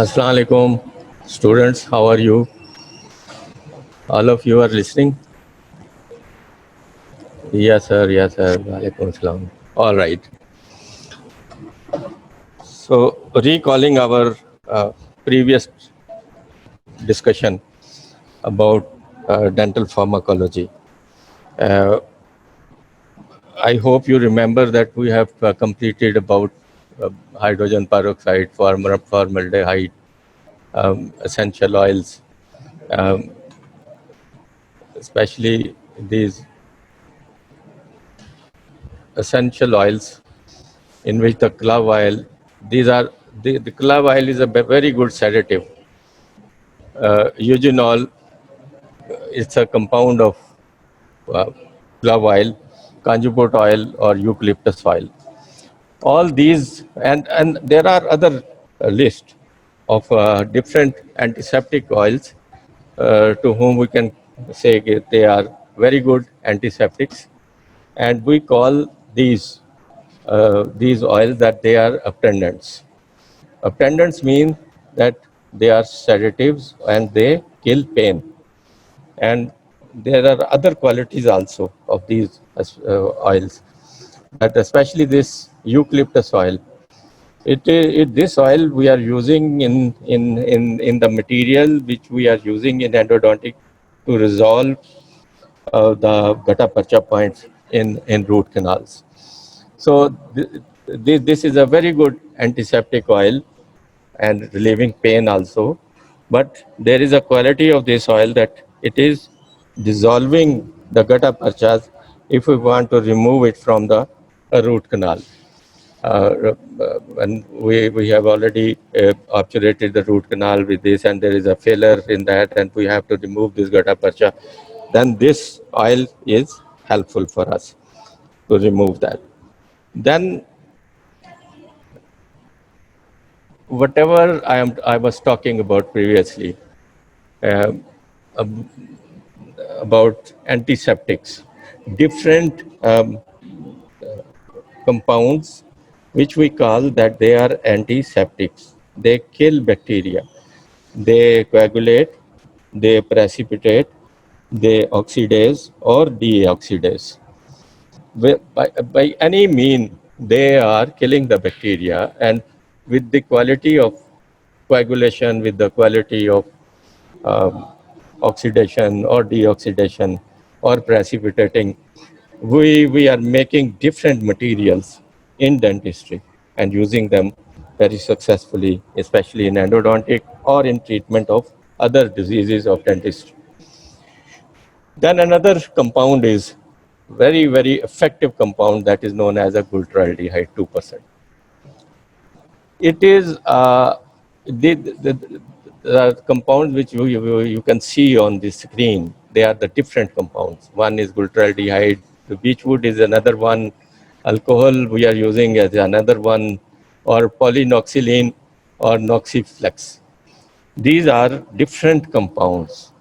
Assalamu alaikum, students. How are you? All of you are listening? Yes, sir. Yes, sir. Walaikum salam. All right. So, recalling our previous discussion about dental pharmacology, uh, I hope you remember that we have completed about hydrogen peroxide, formaldehyde, essential oils, um, especially these essential oils in which the clove oil, these are the clove oil is a very good sedative. Eugenol, it's a compound of uh, clove oil, conjugate oil, or eucalyptus oil. All these, and there are other list of different antiseptic oils to whom we can say they are very good antiseptics, and we call these oils that they are appendants. Appendants mean that they are sedatives and they kill pain. And there are other qualities also of these oils, but especially this eucalyptus oil. This oil we are using in the material which we are using in endodontic to resolve the gutta percha points in root canals. So this is a very good antiseptic oil and relieving pain also. But there is a quality of this oil that it is dissolving the gutta perchas if we want to remove it from the root canal. And we have already obturated the root canal with this, and there is a failure in that, and we have to remove this gutta percha, then this oil is helpful for us to remove that. Then whatever I was talking about previously, um, about antiseptics, different compounds which we call that they are antiseptics. They kill bacteria, they coagulate, they precipitate, they oxidize or deoxidize. By any mean, they are killing the bacteria, and with the quality of coagulation, with the quality of um, oxidation or deoxidation or precipitating, we are making different materials in dentistry and using them very successfully, especially in endodontic or in treatment of other diseases of dentistry. Then another compound is very effective compound that is known as a glutaraldehyde 2%. It is the compounds which you can see on the screen. They are the different compounds. One is glutaraldehyde, the beechwood is another one, alcohol we are using as another one, or polynoxylene or noxiflex. These are different compounds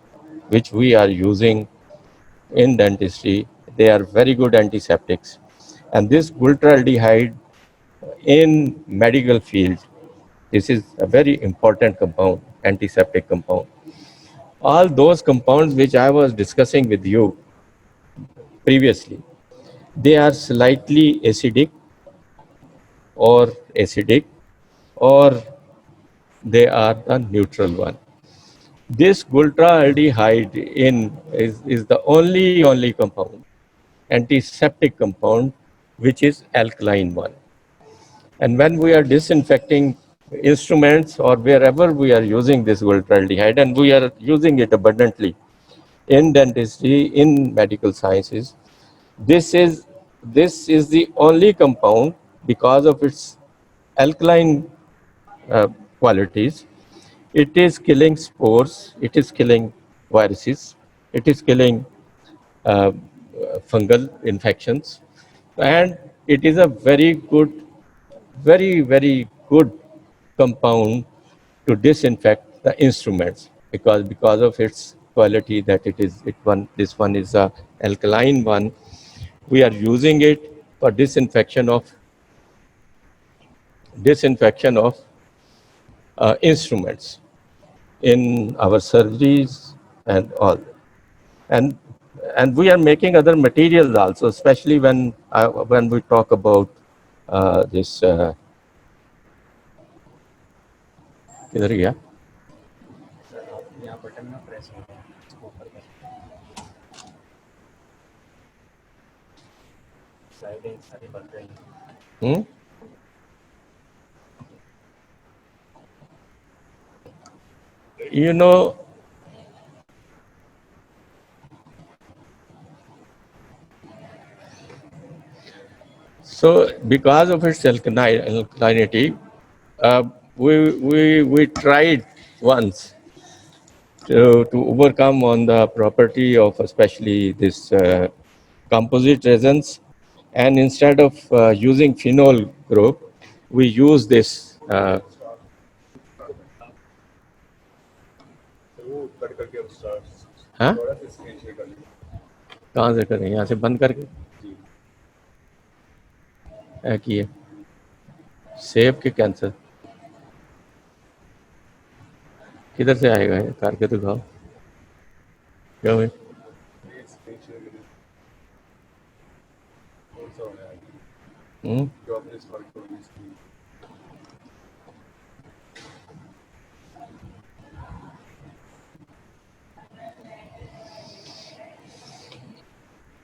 which we are using in dentistry. They are very good antiseptics. And this glutaraldehyde in medical field, this is a very important compound, antiseptic compound. All those compounds which I was discussing with you previously, they are slightly acidic or they are the neutral one. This glutaraldehyde is the only compound, antiseptic compound, which is alkaline one. And when we are disinfecting instruments or wherever we are using this glutaraldehyde, and we are using it abundantly in dentistry, in medical sciences, this is this is the only compound because of its alkaline uh, qualities. It is killing spores, it is killing viruses, it is killing uh, fungal infections, and it is a very good compound to disinfect the instruments because of its quality that this one is a alkaline one. We are using it for disinfection of instruments in our surgeries and all. And and we are making other materials also, especially when we talk about this. किधर गया? यहाँ button में press होगा इसको ऊपर कर sliding सारी बढ़ रही है You know, so because of its alkalinity, we tried once to overcome on the property of especially this composite resins, and instead of using phenol group, we use this. हाँ? कहाँ से करें? यहाँ से बंद करके किए सेव के कैंसर किधर से आएगा ये? करके दिखाओ क्या भाई?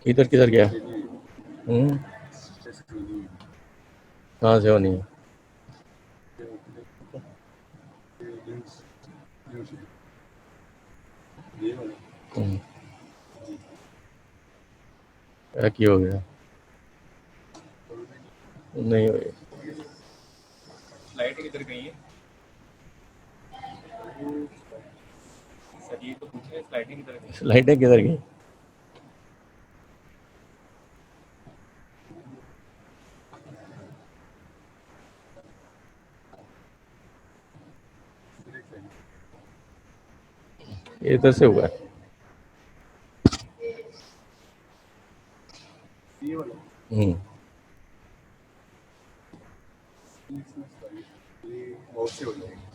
इधर किधर गया? कहाँ से होनी है? क्या हो गया? नहीं हो गया। स्लाइड किधर गई है सर? ये तो पूछे स्लाइडिंग किधर गई? स्लाइडें किधर गई? ये इधर से हुआ है।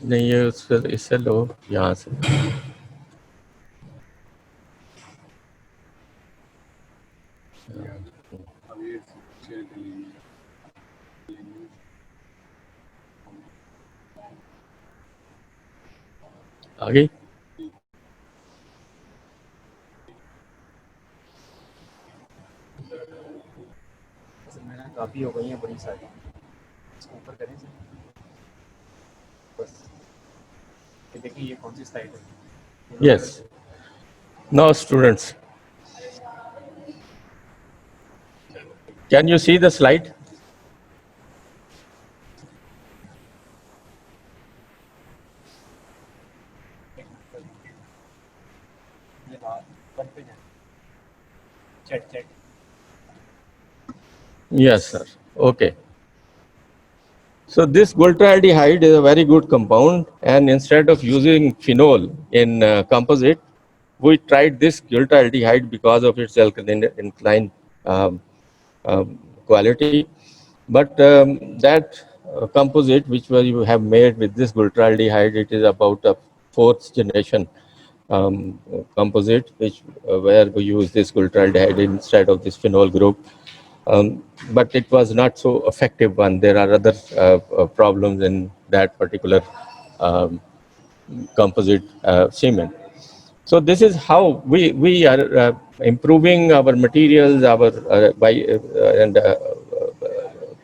नहीं ये इससे लो यहाँ से। आ गई? काफ़ी हो गई हैं बड़ी सारी, इसको ऊपर करें सर बस। ये देखिए ये कौन सी स्लाइड है? Yes. Now students, can you see the slide? Check Yes, sir. Okay. So this gultraldehyde is a very good compound, and instead of using phenol in composite, we tried this gultraldehyde because of its alkaline quality. But that composite which we have made with this gultraldehyde, it is about a fourth generation composite, which where we use this gultraldehyde instead of this phenol group. But it was not so effective one. There are other problems in that particular composite cement. So this is how we are improving our materials, our and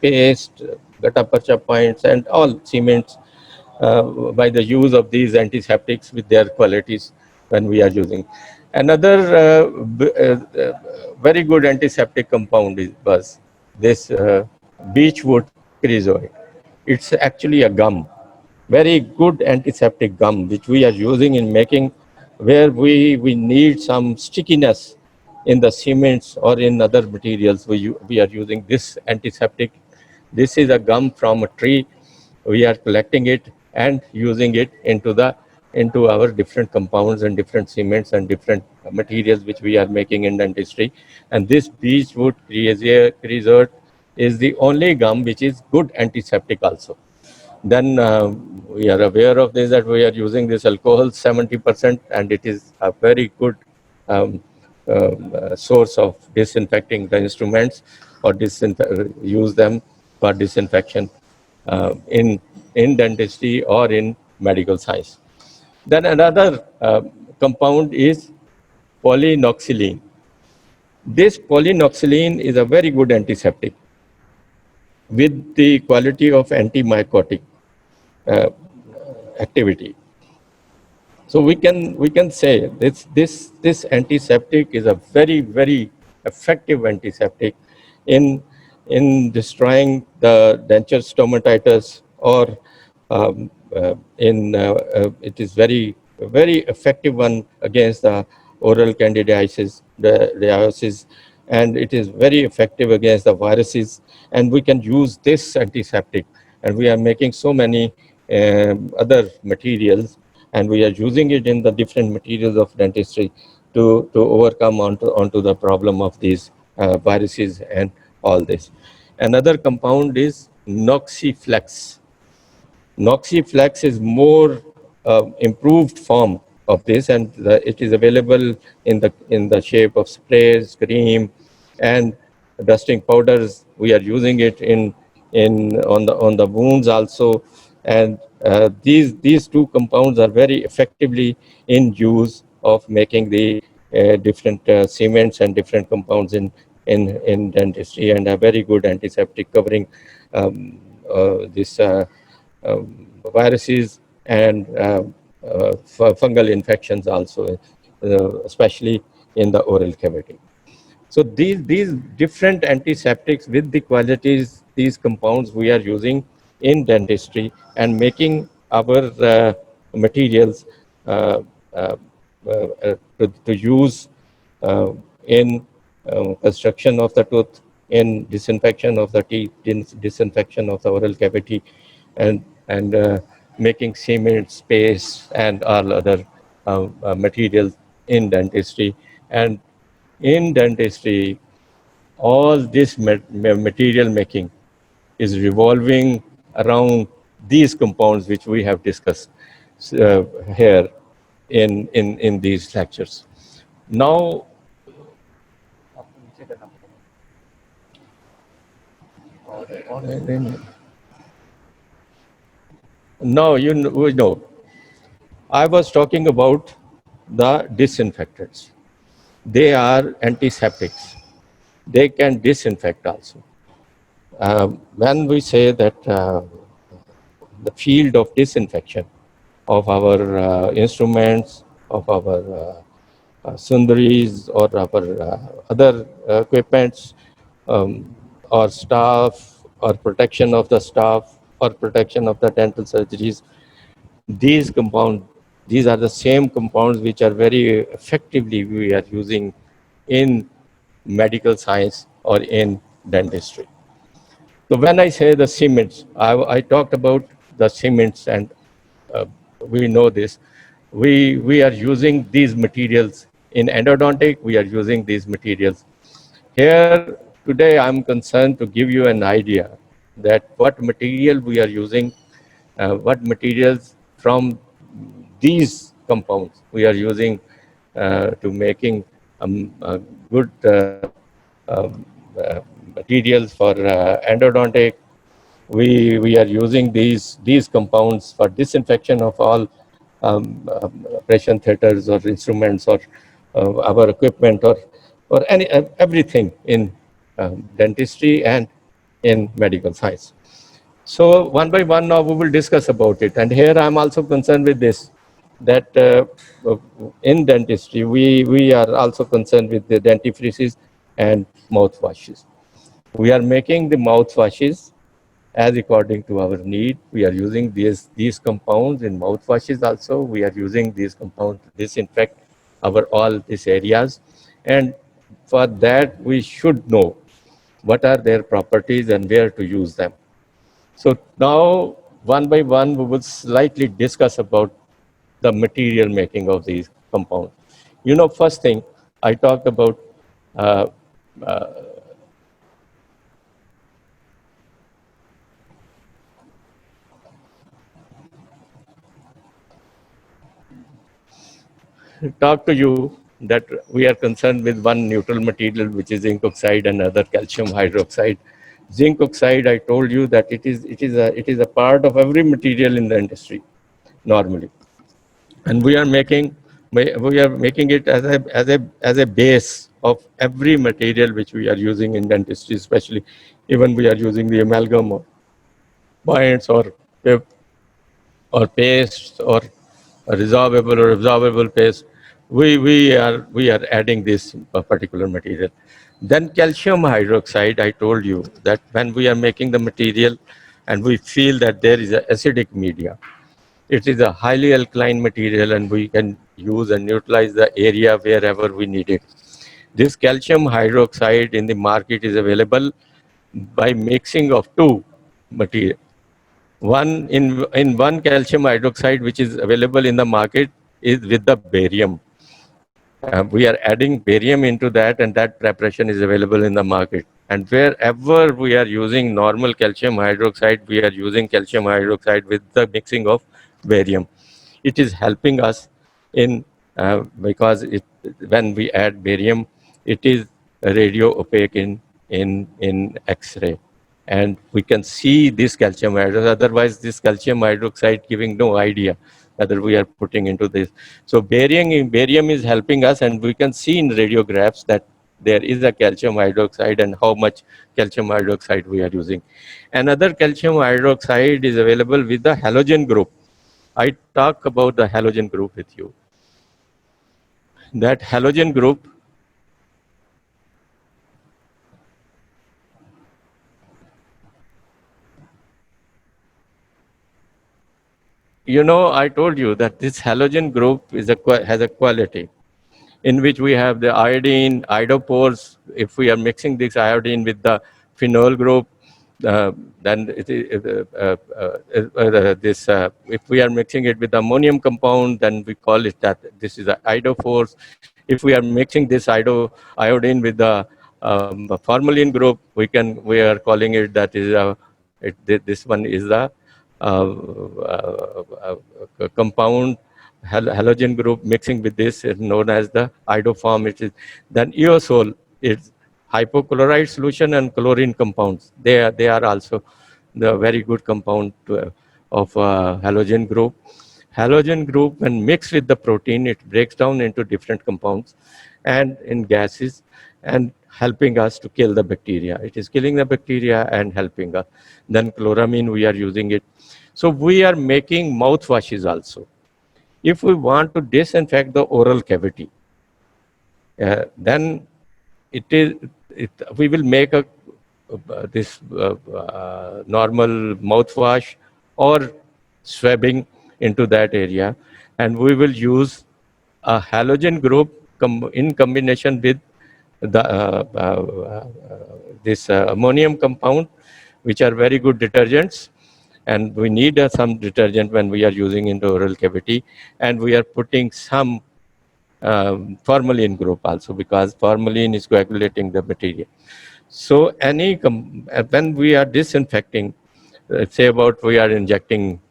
paste, gutta percha points, and all cements by the use of these antiseptics with their qualities when we are using. Another very good antiseptic compound was this beechwood creosote. It's actually a gum, very good antiseptic gum, which we are using in making where we need some stickiness in the cements or in other materials. We are using this antiseptic. This is a gum from a tree. We are collecting it and using it into our different compounds and different cements and different materials which we are making in dentistry. And this beechwood creosote is the only gum which is good antiseptic also. Then we are aware of this, that we are using this alcohol 70%, and it is a very good source of disinfecting the instruments, or use them for disinfection in dentistry or in medical science. Then another compound is polynoxylene. This polynoxylene is a very good antiseptic with the quality of antimycotic uh, activity. So we can say this antiseptic is a very effective antiseptic in destroying the denture stomatitis, or it is very effective one against the oral candidiasis, the dialysis, and it is very effective against the viruses. And we can use this antiseptic, and we are making so many other materials, and we are using it in the different materials of dentistry to overcome onto the problem of these viruses and all this. Another compound is Noxiflex. Noxiflex is more improved form of this, and it is available in the shape of sprays, cream, and dusting powders. We are using it on the wounds also, and these two compounds are very effectively in use of making the different cements and different compounds in dentistry, and a very good antiseptic covering this. Viruses and fungal infections also, especially in the oral cavity. So these different antiseptics with the qualities, these compounds we are using in dentistry, and making our materials uh, uh, to use in construction of the tooth, in disinfection of the teeth, disinfection of the oral cavity, and making cement, space, and all other materials in dentistry. And in dentistry, all this material making is revolving around these compounds which we have discussed here in these lectures. Now, आपको नीचे करना पड़ेगा और now we know, I was talking about the disinfectants. They are antiseptics. They can disinfect also. When we say that the field of disinfection of our instruments, of our sundaries, or our other equipments, or staff, or protection of the staff, or protection of the dental surgeries, these compounds, these are the same compounds which are very effectively we are using in medical science or in dentistry. So when I say the cements, I talked about the cements, and uh, we know this. We are using these materials in endodontic. We are using these materials here today. I'm concerned to give you an idea that what material we are using, what materials from these compounds we are using to making good materials for endodontic. We are using these compounds for disinfection of all operation theaters or instruments, or our equipment, or everything in dentistry and in medical science. So one by one now we will discuss about it. And here I'm also concerned with this, that in dentistry we are also concerned with the dentifrices and mouthwashes. We are making the mouthwashes as according to our need. We are using these compounds in mouthwashes also. We are using these compounds to disinfect our all these areas. And for that, we should know what are their properties and where to use them. So now, one by one, we will slightly discuss about the material making of these compounds. First thing, I talked about uh, talk to you that we are concerned with one neutral material, which is zinc oxide, and other calcium hydroxide. Zinc oxide, I told you that it is a part of every material in the industry normally, and we are making it as a base of every material which we are using in dentistry, especially even we are using the amalgam or points or paste or a resorbable or absorbable paste. We are adding this particular material. Then calcium hydroxide, I told you that when we are making the material and we feel that there is an acidic media, it is a highly alkaline material and we can use and utilize the area wherever we need it. This calcium hydroxide in the market is available by mixing of two materials. In one calcium hydroxide which is available in the market is with the barium. We are adding barium into that, and that preparation is available in the market. And wherever we are using normal calcium hydroxide, we are using calcium hydroxide with the mixing of barium. It is helping us in because when we add barium, it is radio opaque in X-ray, and we can see this calcium hydroxide. Otherwise, this calcium hydroxide giving no idea whether we are putting into this. So barium is helping us, and we can see in radiographs that there is a calcium hydroxide and how much calcium hydroxide we are using. Another calcium hydroxide is available with the halogen group. I talk about the halogen group with you. That halogen group, I told you that this halogen group has a quality in which we have the iodine, iodophores. If we are mixing this iodine with the phenol group, uh, then it is, if we are mixing it with ammonium compound, then we call it that this is a iodophores. If we are mixing this iodine with the formalin group, we are calling it that is this one is the compound halogen group mixing with this is known as the iodoform. It is then eosol is hypochlorite solution and chlorine compounds. They are also the very good compound of halogen group. Halogen group, when mixed with the protein, it breaks down into different compounds and in gases and helping us to kill the bacteria. It is killing the bacteria and helping us. Then chloramine, we are using it. So we are making mouthwashes also. If we want to disinfect the oral cavity, then we will make this normal mouthwash or swabbing into that area, and we will use a halogen group in combination with the this ammonium compound, which are very good detergents, and we need some detergent when we are using into oral cavity, and we are putting some formalin group also, because formalin is coagulating the material. So when we are disinfecting, say about we are injecting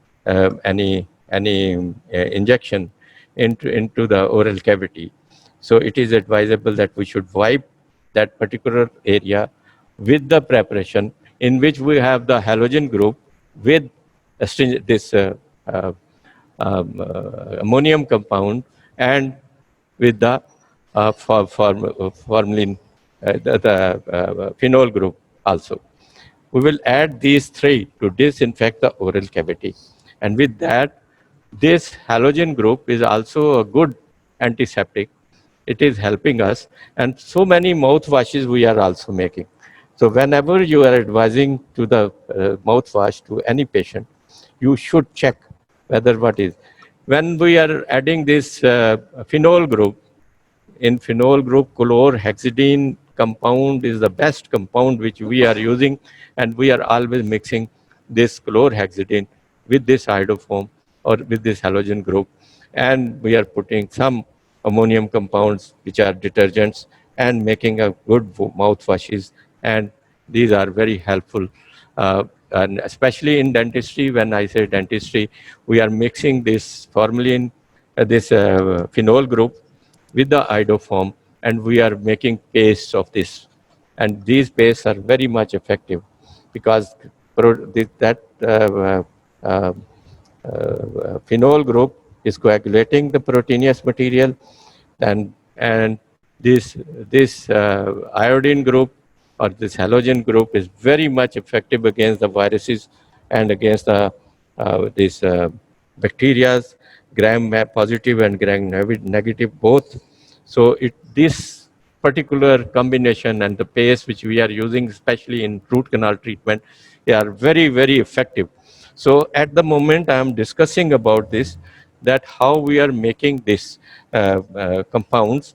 any injection into the oral cavity, so it is advisable that we should wipe that particular area with the preparation in which we have the halogen group with this ammonium compound and with the formalin, the phenol group also. We will add these three to disinfect the oral cavity. And with that, this halogen group is also a good antiseptic. It is helping us. And so many mouthwashes we are also making. So whenever you are advising to the mouthwash to any patient, you should check whether what is. When we are adding this phenol group, in phenol group, chlorhexidine compound is the best compound which we are using, and we are always mixing this chlorhexidine with this iodoform or with this halogen group, and we are putting some ammonium compounds which are detergents and making a good mouthwashes, and these are very helpful. And especially in dentistry, when I say dentistry, we are mixing this formalin this phenol group with the iodoform, and we are making paste of this. And these pastes are very much effective because that phenol group is coagulating the proteinous material, and this iodine group or this halogen group is very much effective against the viruses and against the these bacteria, gram positive and gram negative both. So this particular combination and the paste which we are using, especially in root canal treatment, they are very, very effective. So at the moment I am discussing about this, that how we are making this compounds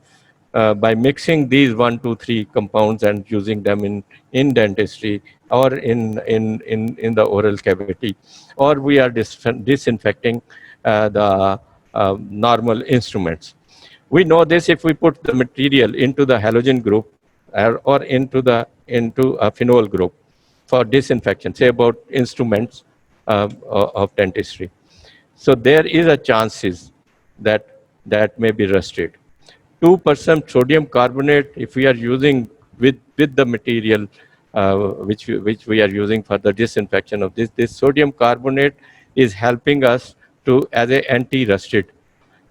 by mixing these 1, 2, 3 compounds and using them in dentistry or in the oral cavity, or we are disinfecting the normal instruments. We know this if we put the material into the halogen group or into a phenol group for disinfection, say about instruments of dentistry. So there is a chances that may be rusted. 2% sodium carbonate, if we are using with the material which we are using for the disinfection of this sodium carbonate is helping us to as a anti-rusted,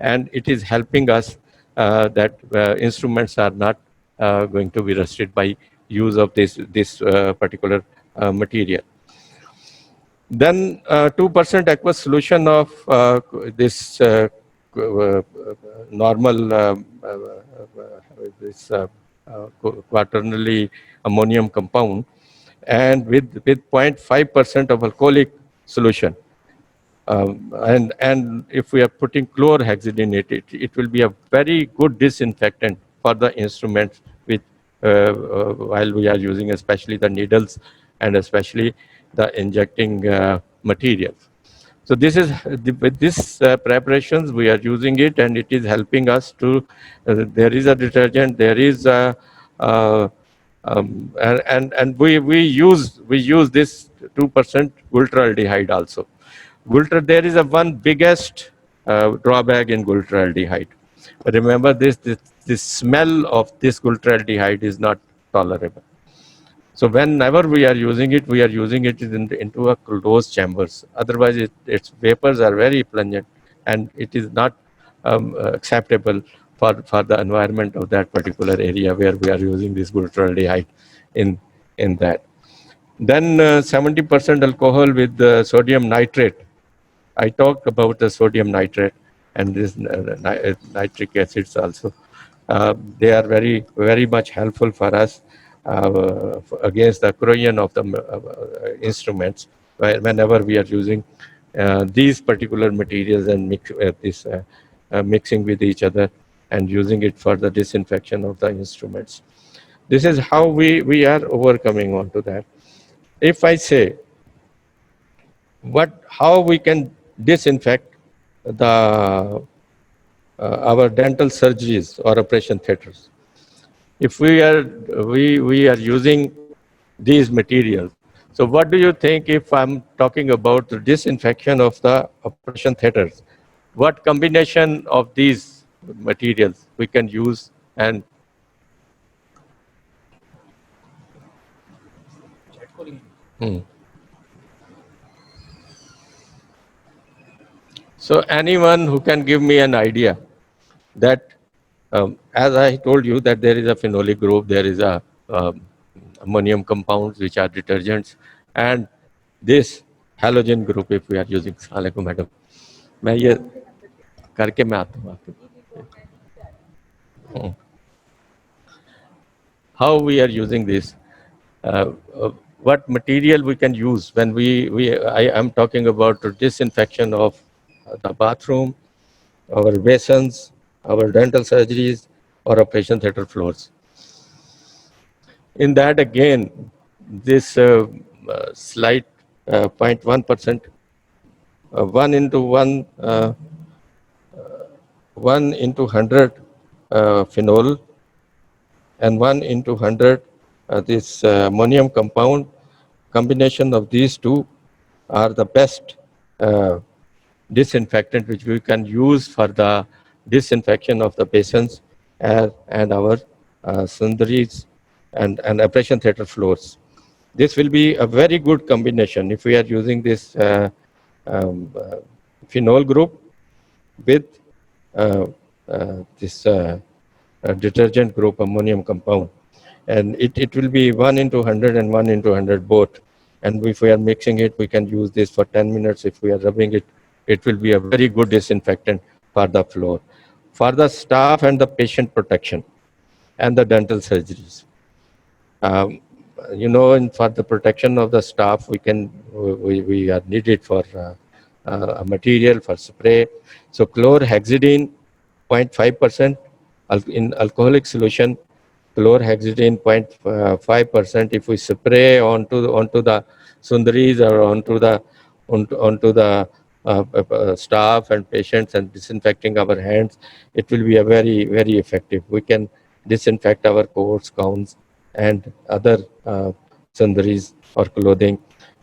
and it is helping us that instruments are not going to be rusted by use of this particular material. Then 2% aqueous solution of this normal this quaternary ammonium compound, and with 0.5% of alcoholic solution. And if we are putting chlorhexidine in it, it will be a very good disinfectant for the instruments with while we are using especially the needles and especially the injecting materials. So this is with this preparations we are using it, and it is helping us to. There is a detergent. There is a and we use this 2% gultraldehyde also. There is a one biggest drawback in gultraldehyde. Remember this smell of this gultraldehyde is not tolerable. So whenever we are using it into a closed chambers. Otherwise, its vapors are very pungent, and it is not acceptable for the environment of that particular area where we are using this glutaraldehyde in that. Then 70% alcohol with sodium nitrate. I talked about the sodium nitrate and this nitric acids also. They are very, very much helpful for us against the corrosion of the instruments whenever we are using these particular materials and mixing with each other and using it for the disinfection of the instruments. This is how we are overcoming onto that. If I say how we can disinfect the our dental surgeries or operation theaters. If we are using these materials, so what do you think if I'm talking about the disinfection of the operation theaters? What combination of these materials we can use? And so anyone who can give me an idea that as I told you that there is a phenolic group, there is a ammonium compounds which are detergents, and this halogen group if we are using. Assalamualaikum madam, मैं ये करके मैं आता हूँ आपके. How we are using this? What material we can use when I am talking about disinfection of the bathroom, our basins, our dental surgeries, or operation theater floors. In that again, this slight 0.1%, 1 into 1, 1 into 100 phenol, and 1 into 100 this ammonium compound. Combination of these two are the best disinfectant which we can use for the disinfection of the patients and our sundaries and operation theatre floors. This will be a very good combination if we are using this um, uh, phenol group with this detergent group ammonium compound. And it will be 1 into 100 and 1 into 100 both. And if we are mixing it, we can use this for 10 minutes. If we are rubbing it, it will be a very good disinfectant for the floor. For the staff and the patient protection and the dental surgeries. Um, for the protection of the staff, we are needed for a material for spray. So chlorhexidine, 0.5% in alcoholic solution, chlorhexidine 0.5%. If we spray onto the sundaries or onto the staff and patients and disinfecting our hands, it will be a very, very effective. We can disinfect our coats, gowns, and other sundaries or clothing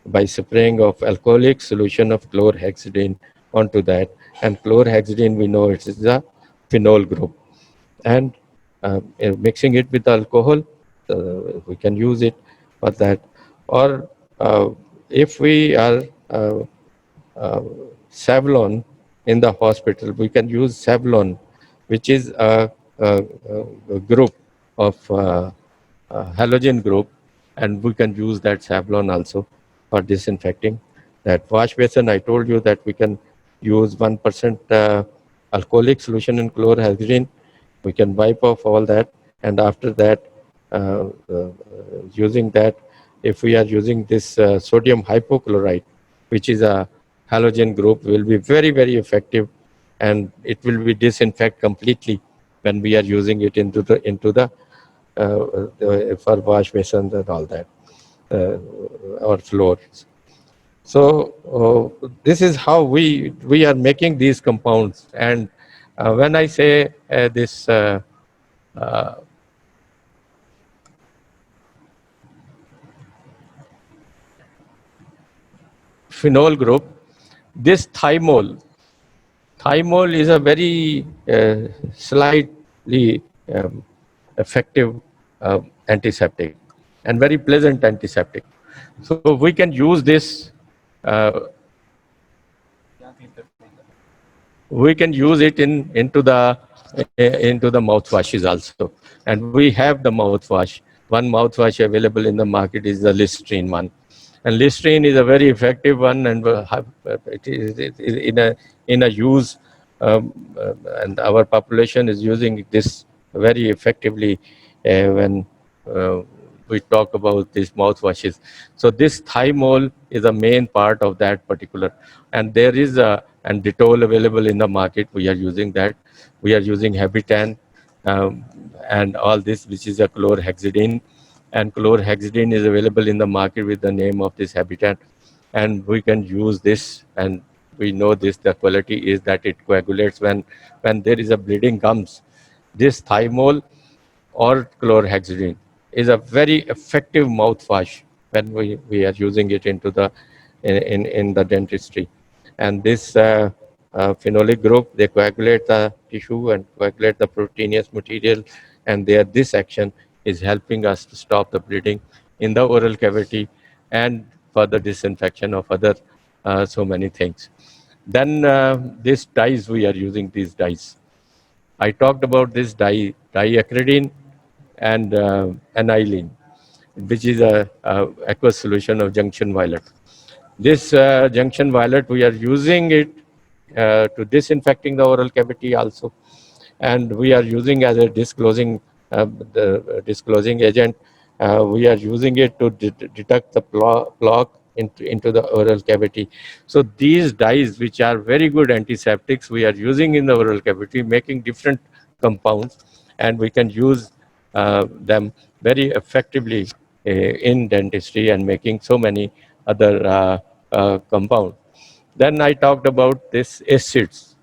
by spraying of alcoholic solution of chlorhexidine onto that. And chlorhexidine, we know it is a phenol group. And mixing it with alcohol, we can use it for that. Or if we are Savlon in the hospital, we can use Savlon, which is a group of halogen group, and we can use that Savlon also for disinfecting. That wash basin, I told you that we can use 1% alcoholic solution in chlorhexidine. We can wipe off all that, and after that, uh, uh, using that, if we are using this sodium hypochlorite, which is a halogen group, will be very, very effective, and it will be disinfect completely when we are using it into the for wash basins and all that, or floors. So this is how we are making these compounds. And when I say this uh, phenol group, this thymol is a very slightly effective antiseptic and very pleasant antiseptic. So we can use this. Uh, we can use it into the mouthwashes also, and we have the mouthwash. One mouthwash available in the market is the Listerine one, and Listerine is a very effective one, and it is in a use, and our population is using this very effectively when we talk about these mouthwashes. So this thymol is a main part of that particular, and there is a and Dettol available in the market. We are using that. We are using Habitan and all this, which is a chlorhexidine, and chlorhexidine is available in the market with the name of this Habitat, and we can use this. And we know this, the quality is that it coagulates when there is a bleeding comes. This thymol or chlorhexidine is a very effective mouthwash when we are using it into the in the dentistry. And this phenolic group, they coagulate the tissue and coagulate the proteinous material, and this action is helping us to stop the bleeding in the oral cavity and for the disinfection of other so many things. Then these dyes, we are using these dyes. I talked about this diacridine and aniline, which is a aqueous solution of junction violet. This junction violet, we are using it to disinfecting the oral cavity also, and we are using as a disclosing agent. We are using it to detect the plaque into the oral cavity. So these dyes, which are very good antiseptics, we are using in the oral cavity, making different compounds, and we can use them very effectively in dentistry and making so many other compounds. Then I talked about these acids,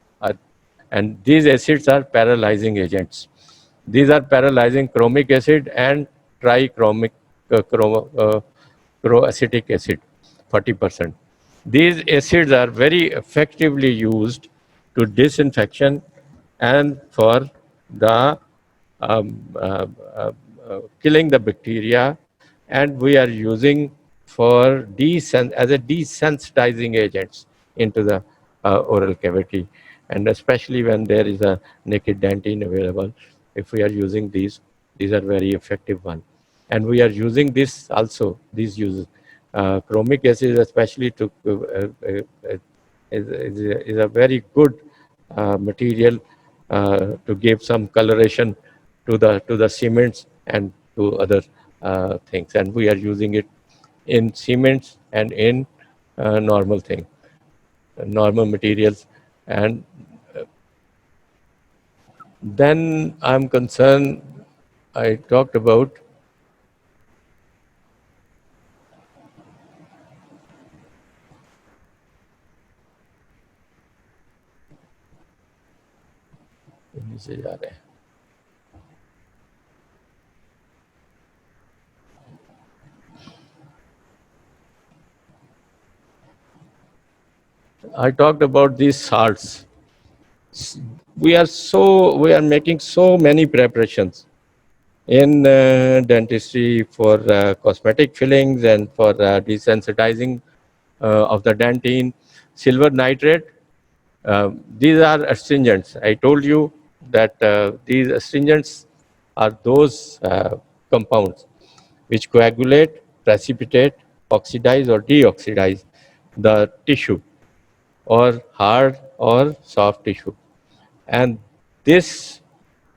and these acids are paralyzing agents. These are paralyzing chromic acid and trichromic chroacetic acid, 40%. These acids are very effectively used to disinfection and for the killing the bacteria, and we are using for as a desensitizing agents into the oral cavity, and especially when there is a naked dentine available. If we are using these are very effective one, and we are using this also. These uses chromic acid, especially to is a very good material to give some coloration to the cements and to other things, and we are using it in cements and in normal materials. And then I'm concerned, I talked about नीचे जा रहे हैं. I talked about these salts. We are making so many preparations in dentistry for cosmetic fillings and for desensitizing of the dentine. Silver nitrate, these are astringents. I told you that these astringents are those compounds which coagulate, precipitate, oxidize or deoxidize the tissue, or hard or soft tissue. And this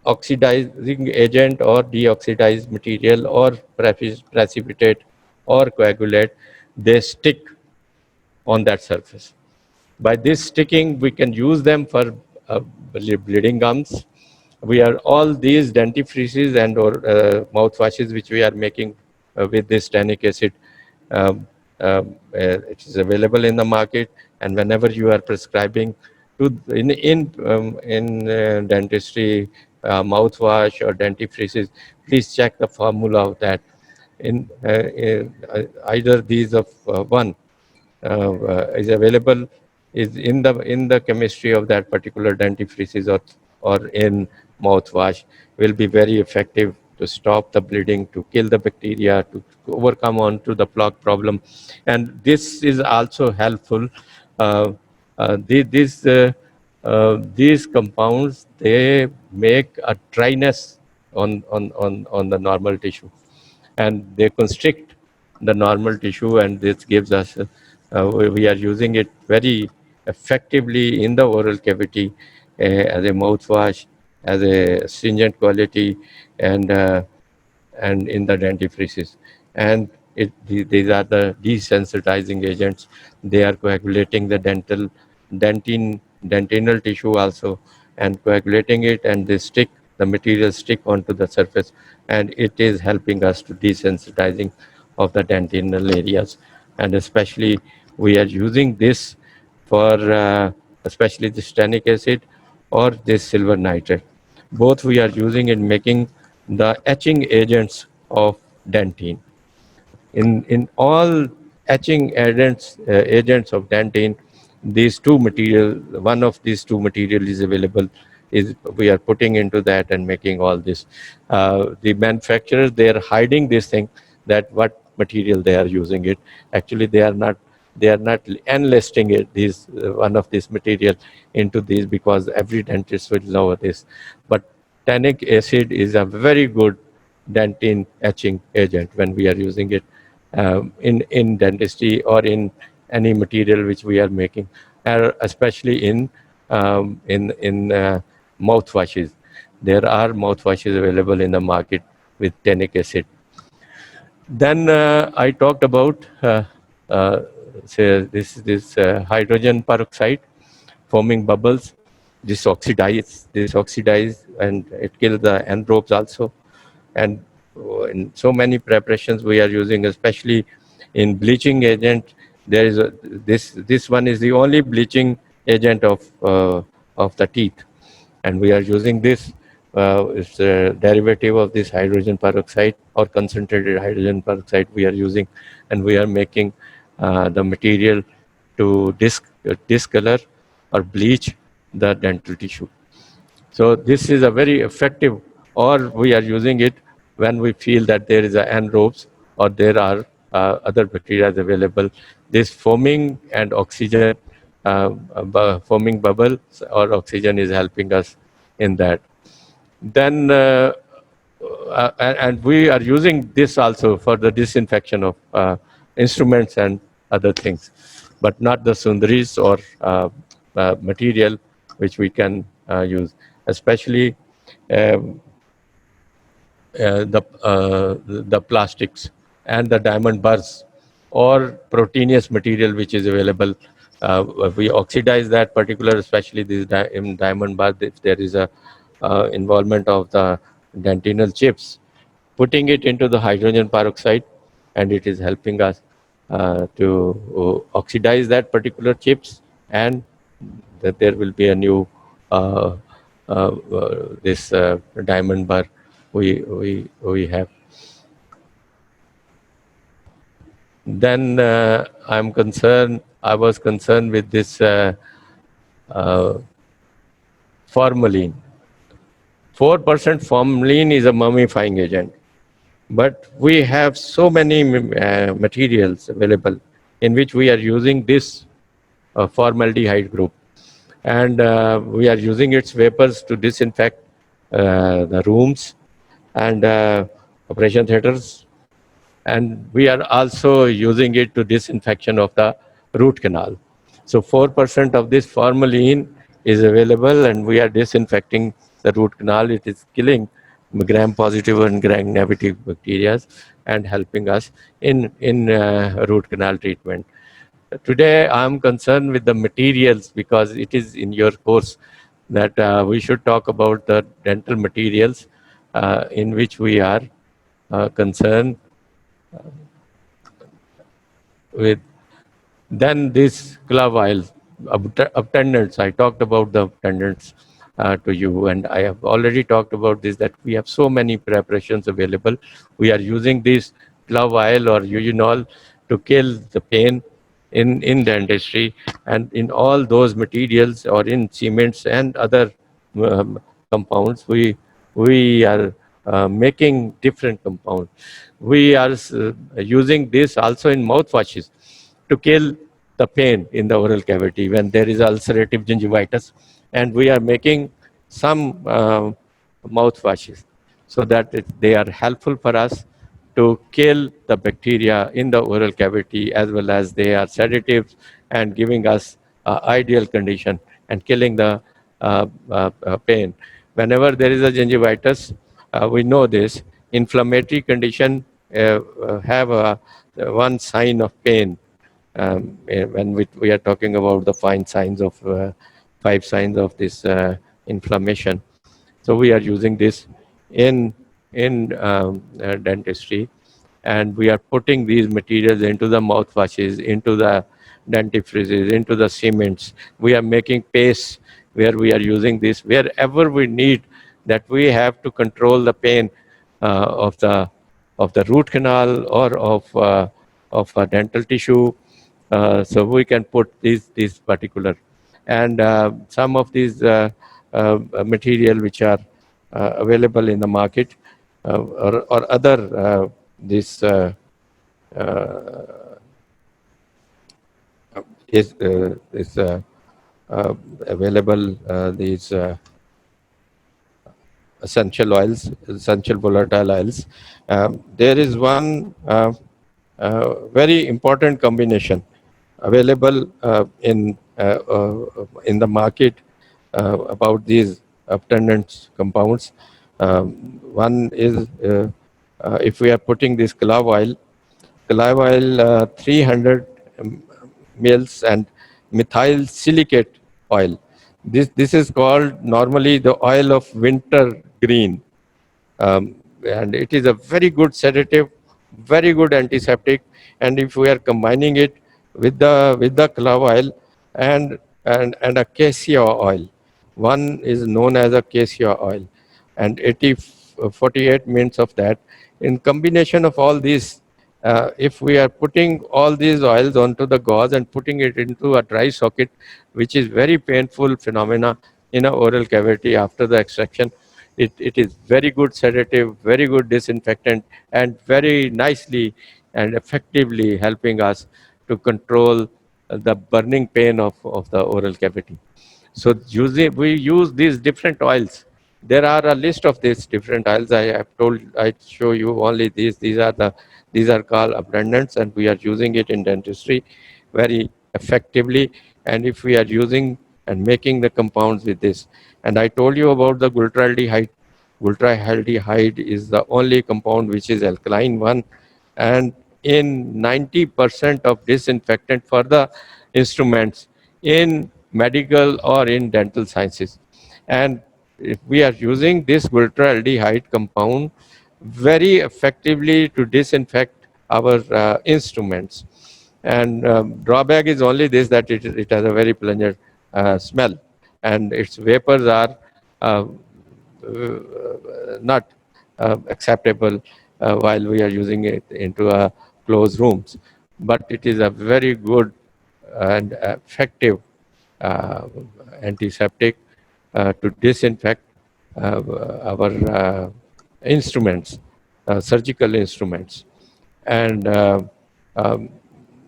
oxidizing agent or deoxidized material or precipitate or coagulate, they stick on that surface. By this sticking, we can use them for bleeding gums. We are all these dentifrices and or mouthwashes which we are making with this tannic acid. It is available in the market, and whenever you are prescribing in dentistry mouthwash or dentifrices, please check the formula of that. In either these of one is available is in the chemistry of that particular dentifrices or in mouthwash, will be very effective to stop the bleeding, to kill the bacteria, to overcome onto the plaque problem. And this is also helpful. Uh, these compounds, they make a dryness on the normal tissue, and they constrict the normal tissue, and this gives us we are using it very effectively in the oral cavity as a mouthwash, as a stringent quality, and in the dentifrices. And these are the desensitizing agents. They are coagulating the dentinal tissue also, and coagulating it, and they stick, the material stick onto the surface, and it is helping us to desensitizing of the dentinal areas. And especially we are using this for especially the stannic acid or this silver nitrate. Both we are using in making the etching agents of dentine. In all etching agents of dentine, these two material, one of these two material is available, is we are putting into that and making all this. The manufacturers, they are hiding this thing, that what material they are using it. Actually, they are not enlisting it, this one of this material into this, because every dentist will know this. But tannic acid is a very good dentine etching agent when we are using it in dentistry or in any material which we are making, especially in mouthwashes. There are mouthwashes available in the market with tannic acid. Then I talked about say this hydrogen peroxide forming bubbles. This oxidize, and it kills the anaerobes also. And in so many preparations we are using, especially in bleaching agent, there is this one is the only bleaching agent of the teeth, and we are using this. It's a derivative of this hydrogen peroxide or concentrated hydrogen peroxide we are using, and we are making the material to discolor or bleach the dental tissue. So this is a very effective, or we are using it when we feel that there is anaerobes or there are other bacteria available. This foaming and oxygen, foaming bubbles or oxygen is helping us in that. Then, and we are using this also for the disinfection of instruments and other things, but not the sundaris or material which we can use, especially um, the plastics and the diamond bars or proteinous material which is available. We oxidize that particular, especially these in diamond bar, if there is a involvement of the dentinal chips, putting it into the hydrogen peroxide, and it is helping us to oxidize that particular chips, and that there will be a new uh, this diamond bar we have. Then I was concerned with this uh, formalin. 4% formalin is a mummifying agent, but we have so many materials available in which we are using this formaldehyde group, and we are using its vapors to disinfect the rooms and operation theaters, and we are also using it to disinfection of the root canal. So 4% of this formalin is available, and we are disinfecting the root canal. It is killing gram-positive and gram-negative bacteria and helping us in root canal treatment. Today, I am concerned with the materials because it is in your course that we should talk about the dental materials in which we are concerned with. Then this glove oils, obtendants. I talked about the obtendants to you, and I have already talked about this, that we have so many preparations available. We are using this glove oil or eugenol to kill the pain in dentistry, and in all those materials or in cements and other um, compounds, we are making different compounds. We are using this also in mouthwashes to kill the pain in the oral cavity when there is ulcerative gingivitis, and we are making some mouthwashes so that they are helpful for us to kill the bacteria in the oral cavity, as well as they are sedatives and giving us ideal condition and killing the pain. Whenever there is a gingivitis, we know this inflammatory condition have one sign of pain. When we are talking about the five signs of this inflammation. So we are using this in dentistry, and we are putting these materials into the mouthwashes, into the dentifrices, into the cements. We are making paste where we are using this wherever we need, that we have to control the pain of the root canal or of a dental tissue. So we can put these particular, and some of these material which are available in the market or other this is available these essential oils, essential volatile oils. There is one very important combination available in the market about these obtundant compounds. One is if we are putting this clove oil 300 mils and methyl silicate oil. This is called normally the oil of winter green, and it is a very good sedative, very good antiseptic. And if we are combining it with the clove oil and acacia oil, one is known as acacia oil, and 48 minutes of that, in combination of all these, if we are putting all these oils onto the gauze and putting it into a dry socket, which is very painful phenomena in a oral cavity after the extraction, it is very good sedative, very good disinfectant, and very nicely and effectively helping us to control the burning pain of the oral cavity. So using, we use these different oils. There are a list of these different oils. I have told, I show you only these. These are called abundants, and we are using it in dentistry very effectively. And if we are using and making the compounds with this, and I told you about the glutaraldehyde. Glutaraldehyde is the only compound which is alkaline one, and in 90% of disinfectant for the instruments in medical or in dental sciences. And if we are using this glutaraldehyde compound very effectively to disinfect our instruments. And drawback is only this, that it has a very pungent smell, and its vapors are uh, not acceptable while we are using it into a closed rooms. But it is a very good and effective uh, antiseptic to disinfect our instruments, surgical instruments. And, um,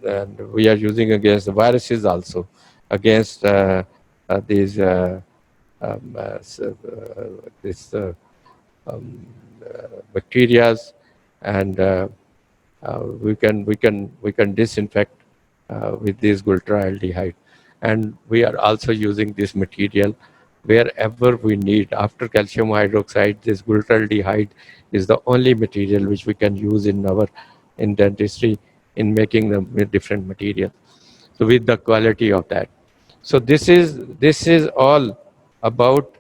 and we are using against the viruses also, against these this bacterias, and we can disinfect with this glutaraldehyde. And we are also using this material wherever we need. After calcium hydroxide, this glutaraldehyde is the only material which we can use in our in dentistry in making the different materials. So with the quality of that. So this is all about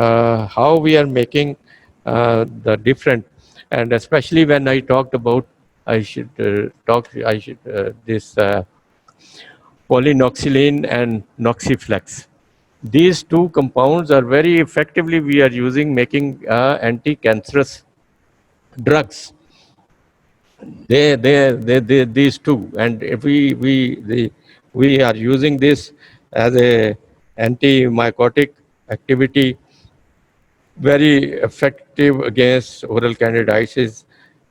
how we are making the different, and especially when I talked about, I should this polynoxylene and noxiflex. These two compounds are very effectively we are using making anti-cancerous drugs. These two, and if we are using this as a anti-mycotic activity, very effective against oral candidiasis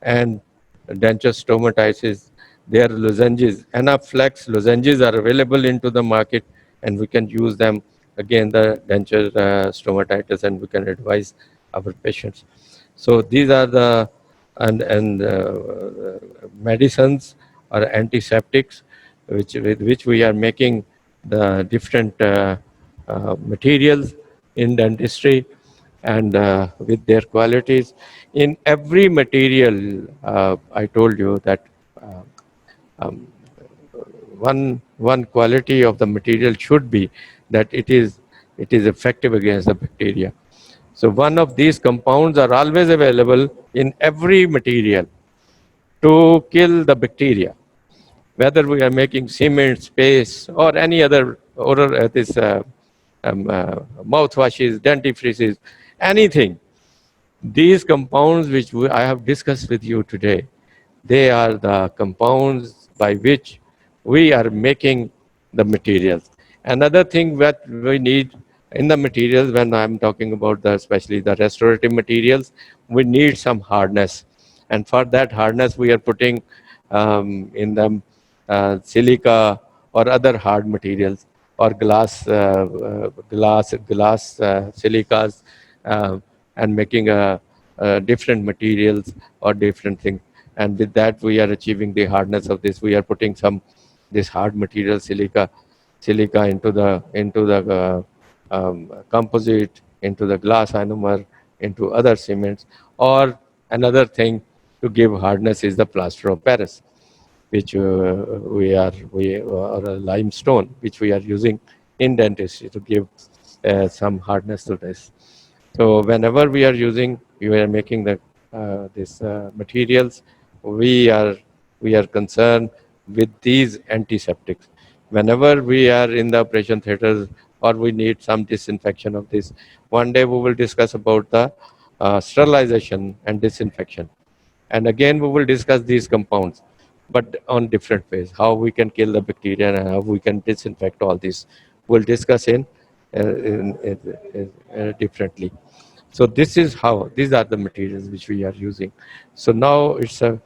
and denture stomatitis. They are lozenges. Anaflex lozenges are available into the market, and we can use them again the denture stomatitis, and we can advise our patients. So these are the medicines or antiseptics with which we are making the different materials in dentistry, and with their qualities. In every material, I told you that uh, um, one quality of the material should be that it is effective against the bacteria. So one of these compounds are always available in every material to kill the bacteria, whether we are making cement, space, or any other oral mouthwashes, dentifrices, anything. These compounds which I have discussed with you today, they are the compounds by which we are making the materials. Another thing that we need in the materials, when I'm talking about especially the restorative materials, we need some hardness. And for that hardness, we are putting in them silica or other hard materials, or glass silicas, uh, and making different materials or different things. And with that, we are achieving the hardness of this. We are putting some this hard material silica into the composite, into the glass ionomer, into other cements. Or another thing to give hardness is the plaster of Paris, which we or a limestone, which we are using in dentistry to give some hardness to this. So whenever we are making the these materials, we are we are concerned with these antiseptics. Whenever we are in the operation theaters, or we need some disinfection of this, one day we will discuss about the sterilization and disinfection, and again we will discuss these compounds. but on different ways. How we can kill the bacteria and how we can disinfect all this. We'll discuss differently. So this is how, these are the materials which we are using. So now it's a,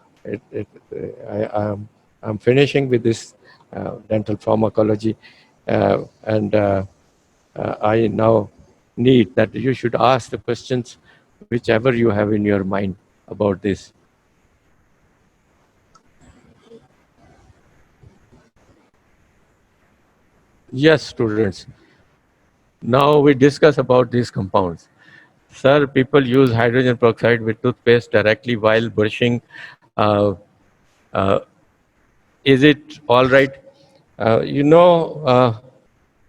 I'm finishing with this dental pharmacology, and I now need that you should ask the questions whichever you have in your mind about this. Yes, students. Now we discuss about these compounds. Sir, people use hydrogen peroxide with toothpaste directly while brushing. Uh, uh, is it all right? Uh, you know,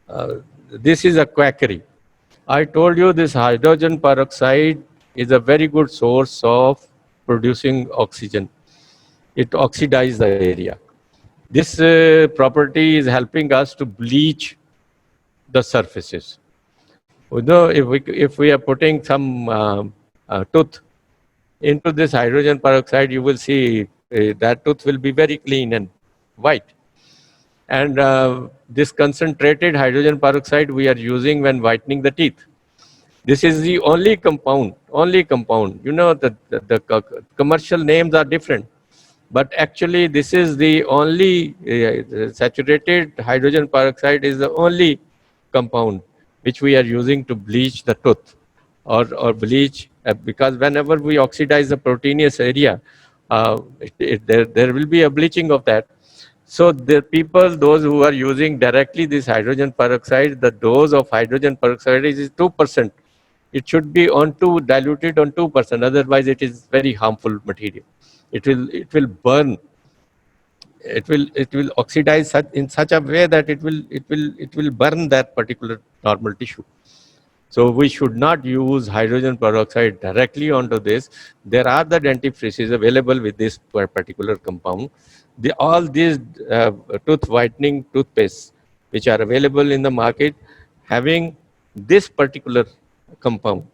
uh, this is a quackery. I told you this hydrogen peroxide is a very good source of producing oxygen. It oxidizes the area. This property is helping us to bleach the surfaces. You know, if we are putting some tooth into this hydrogen peroxide, you will see that tooth will be very clean and white. And this concentrated hydrogen peroxide we are using when whitening the teeth. This is the only compound. You know, the commercial names are different, but actually this is the only saturated hydrogen peroxide is the only compound which we are using to bleach the tooth or bleach, because whenever we oxidize the proteinous area, there will be a bleaching of that. So the people, those who are using directly this hydrogen peroxide, the dose of hydrogen peroxide is 2%. It should be on diluted on 2%. Otherwise, it is very harmful material. It will burn. It will oxidize in such a way that it will burn that particular normal tissue. So we should not use hydrogen peroxide directly onto this. There are the dentifrices available with this particular compound. All these tooth whitening toothpastes which are available in the market having this particular compound,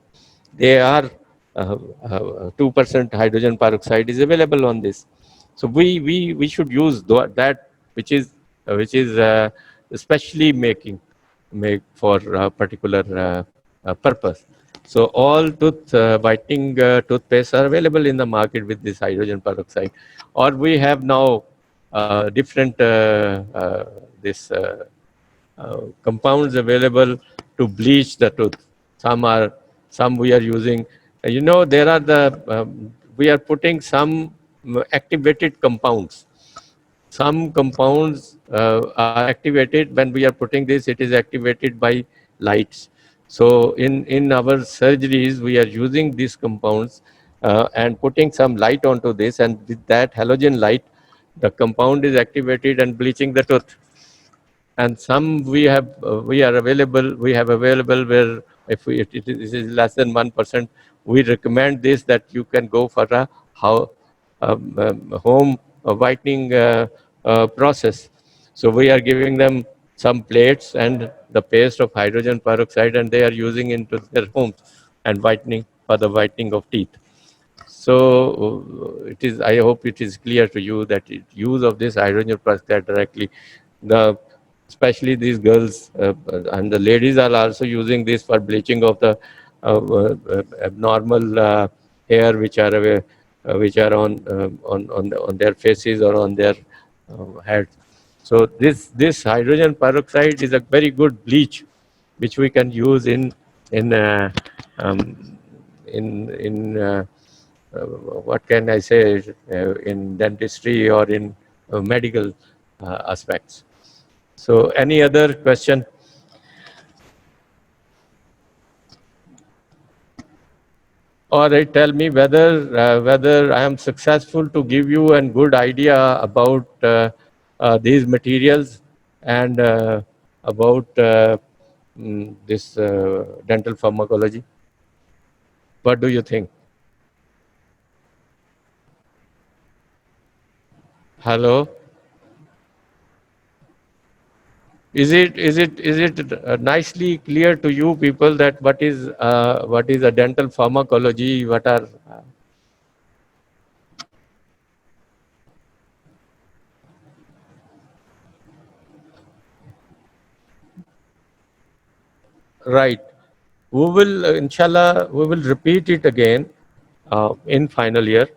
they are 2% hydrogen peroxide is available on this. So we should use that which is especially make for a particular purpose. So all tooth whitening toothpaste are available in the market with this hydrogen peroxide, or we have now different this compounds available to bleach the tooth. Some we are using. You know, there are we are putting some activated compounds. Some compounds are activated when we are putting this. It is activated by lights. So in our surgeries, we are using these compounds and putting some light onto this, and with that halogen light, the compound is activated and bleaching the tooth. And some we have available where if it is less than 1%, we recommend this, that you can go for a home whitening process. So we are giving them some plates and the paste of hydrogen peroxide, and they are using into their homes and whitening for the whitening of teeth. So it is. I hope it is clear to you that use of this hydrogen peroxide directly, the especially these girls and the ladies are also using this for bleaching of the abnormal hair which are on their faces or on their heads. So this hydrogen peroxide is a very good bleach which we can use in um, in what can I say, in dentistry or in medical aspects. So any other question? Or tell me whether I am successful to give you a good idea about these materials and about this dental pharmacology. What do you think? Hello? Is it nicely clear to you people that what is a dental pharmacology? What are Right. We will, inshallah, we will repeat it again in final year.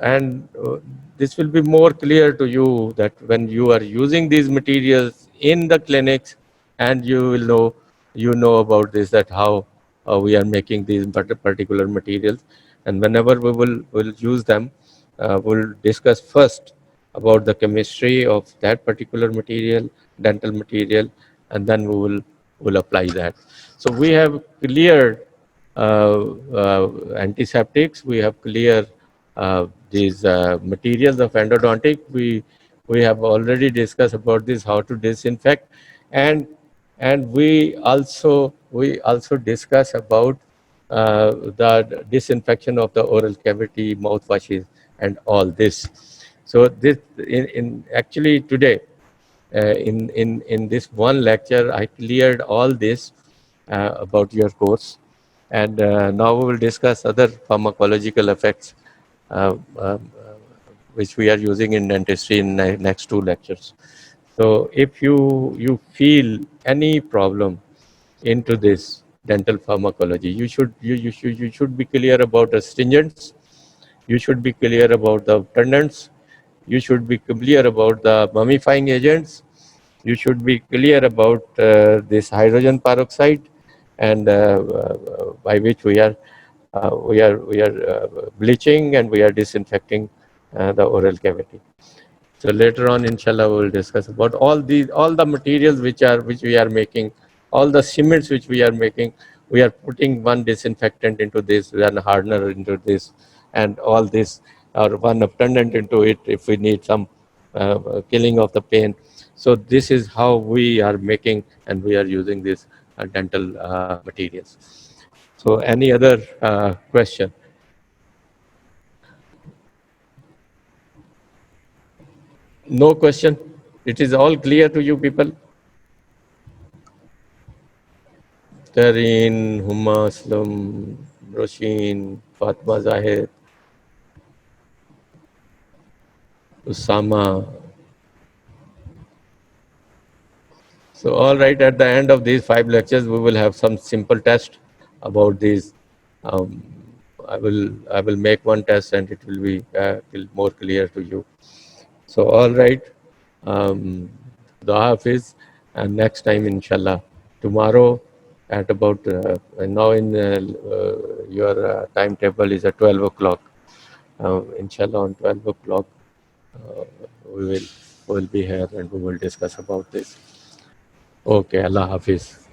And this will be more clear to you that when you are using these materials in the clinics, and you know about this, that how we are making these particular materials, and whenever will use them, we'll discuss first about the chemistry of that particular material, dental material, and then will apply that. So we have cleared antiseptics, we have cleared these materials of endodontic. We have already discussed about this, how to disinfect, and we also discuss about the disinfection of the oral cavity, mouthwashes, and all this. So this in actually today, in this one lecture, I cleared all this about your course, and now we will discuss other pharmacological effects which we are using in dentistry in next two lectures. So if you feel any problem into this dental pharmacology, you should be clear about astringents, you should be clear about the tendons, you should be clear about the mummifying agents, you should be clear about this hydrogen peroxide, and by which we are bleaching and we are disinfecting the oral cavity. So later on, inshallah, we will discuss about all the materials which we are making, all the cements which we are making. We are putting one disinfectant into this, one hardener into this, and all this, or one obtundant into it if we need some killing of the pain. So this is how we are making and we are using these dental materials. So any other question? No question? It is all clear to you people? Tareen, Humma Aslam, Roshin, Fatma Zahid, Usama. So all right, at the end of these 5 lectures, we will have some simple test about these. Um, I will make one test and it will be more clear to you. So all right, Dua Hafiz, and next time inshallah, tomorrow at about, now in your timetable is at 12 o'clock. Inshallah on 12 o'clock, uh, we will be here and we will discuss about this. Okay, Allah Hafiz.